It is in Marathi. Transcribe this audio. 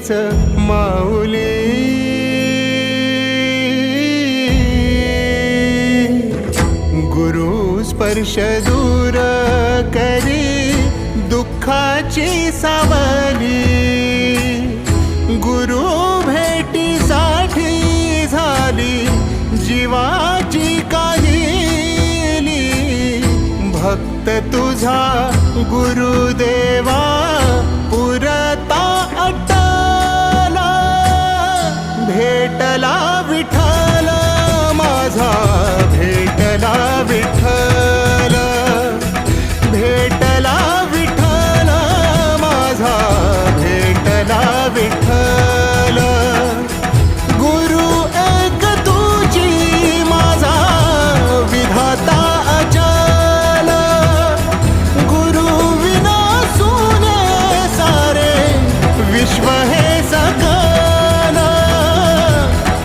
हीच माऊली गुरु स्पर्श दूर करी दुःखाची सावली गुरु भेटीसाठी झाली जीवाची काहिली भक्त तुझा गुरुदेवा पुरता अटला भेटला विठ्ठल माझा भेटला विठ्ठल भेटला विठ्ठल माझा भेटला विठ्ठल गुरु एक तुझी माझा विधाता अचल गुरु विना सुने सारे विश्व है